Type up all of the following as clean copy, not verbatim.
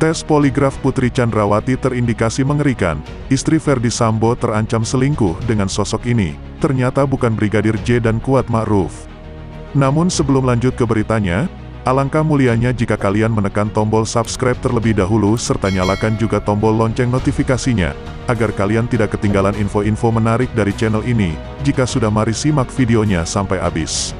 Tes poligraf Putri Chandrawati terindikasi mengerikan. Istri Ferdy Sambo terancam selingkuh dengan sosok ini. Ternyata bukan Brigadir J dan Kuat Ma'ruf. Namun sebelum lanjut ke beritanya, alangkah mulianya jika kalian menekan tombol subscribe terlebih dahulu serta nyalakan juga tombol lonceng notifikasinya, agar kalian tidak ketinggalan info-info menarik dari channel ini. Jika sudah, mari simak videonya sampai habis.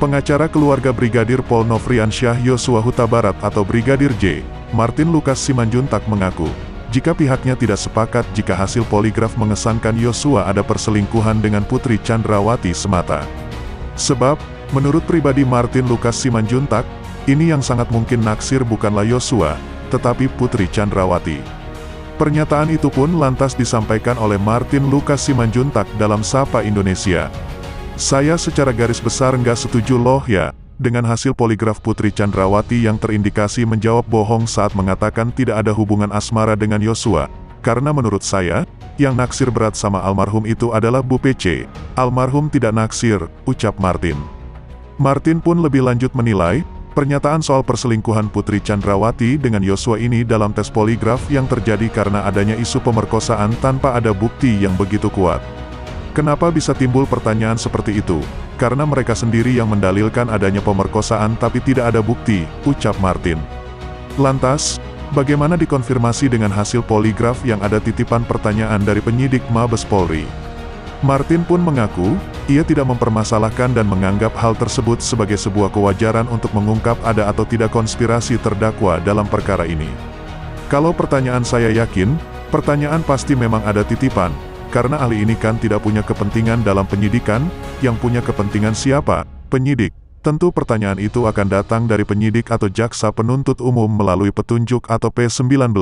Pengacara keluarga Brigadir Pol Nofriansyah Yosua Huta Barat atau Brigadir J, Martin Lucas Simanjuntak mengaku, jika pihaknya tidak sepakat jika hasil poligraf mengesankan Yosua ada perselingkuhan dengan Putri Chandrawati semata. Sebab, menurut pribadi Martin Lucas Simanjuntak, ini yang sangat mungkin naksir bukanlah Yosua, tetapi Putri Chandrawati. Pernyataan itu pun lantas disampaikan oleh Martin Lucas Simanjuntak dalam Sapa Indonesia. Saya secara garis besar nggak setuju loh ya, dengan hasil poligraf Putri Chandrawati yang terindikasi menjawab bohong saat mengatakan tidak ada hubungan asmara dengan Yosua. Karena menurut saya, yang naksir berat sama almarhum itu adalah Bu PC. Almarhum tidak naksir, ucap Martin. Martin pun lebih lanjut menilai, pernyataan soal perselingkuhan Putri Chandrawati dengan Yosua ini dalam tes poligraf yang terjadi karena adanya isu pemerkosaan tanpa ada bukti yang begitu kuat. Kenapa bisa timbul pertanyaan seperti itu? Karena mereka sendiri yang mendalilkan adanya pemerkosaan tapi tidak ada bukti, ucap Martin. Lantas, bagaimana dikonfirmasi dengan hasil poligraf yang ada titipan pertanyaan dari penyidik Mabes Polri? Martin pun mengaku, ia tidak mempermasalahkan dan menganggap hal tersebut sebagai sebuah kewajaran untuk mengungkap ada atau tidak konspirasi terdakwa dalam perkara ini. Kalau pertanyaan saya yakin, pertanyaan pasti memang ada titipan. Karena ahli ini kan tidak punya kepentingan dalam penyidikan, yang punya kepentingan siapa? Penyidik. Tentu pertanyaan itu akan datang dari penyidik atau jaksa penuntut umum melalui petunjuk atau P19,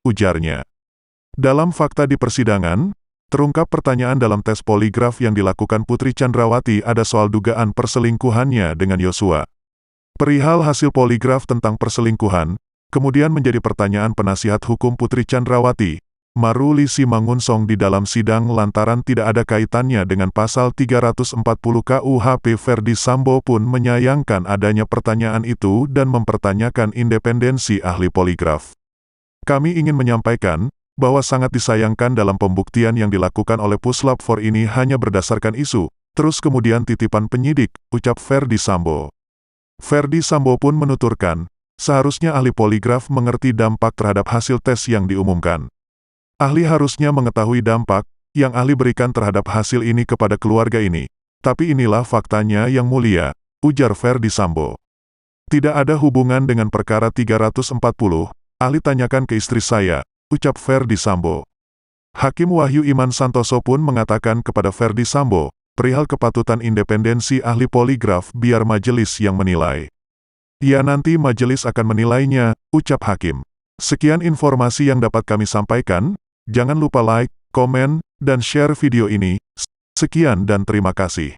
ujarnya. Dalam fakta di persidangan, terungkap pertanyaan dalam tes poligraf yang dilakukan Putri Chandrawati ada soal dugaan perselingkuhannya dengan Yosua. Perihal hasil poligraf tentang perselingkuhan, kemudian menjadi pertanyaan penasihat hukum Putri Chandrawati, Maruli Simangunsong di dalam sidang lantaran tidak ada kaitannya dengan pasal 340 KUHP. Ferdy Sambo pun menyayangkan adanya pertanyaan itu dan mempertanyakan independensi ahli poligraf. Kami ingin menyampaikan, bahwa sangat disayangkan dalam pembuktian yang dilakukan oleh Puslap 4 ini hanya berdasarkan isu, terus kemudian titipan penyidik, ucap Ferdy Sambo. Ferdy Sambo pun menuturkan, seharusnya ahli poligraf mengerti dampak terhadap hasil tes yang diumumkan. Ahli harusnya mengetahui dampak yang ahli berikan terhadap hasil ini kepada keluarga ini. Tapi inilah faktanya yang mulia, ujar Ferdy Sambo. Tidak ada hubungan dengan perkara 340, ahli tanyakan ke istri saya, ucap Ferdy Sambo. Hakim Wahyu Iman Santoso pun mengatakan kepada Ferdy Sambo, perihal kepatutan independensi ahli poligraf biar majelis yang menilai. Ya, nanti majelis akan menilainya, ucap hakim. Sekian informasi yang dapat kami sampaikan. Jangan lupa like, komen, dan share video ini. Sekian dan terima kasih.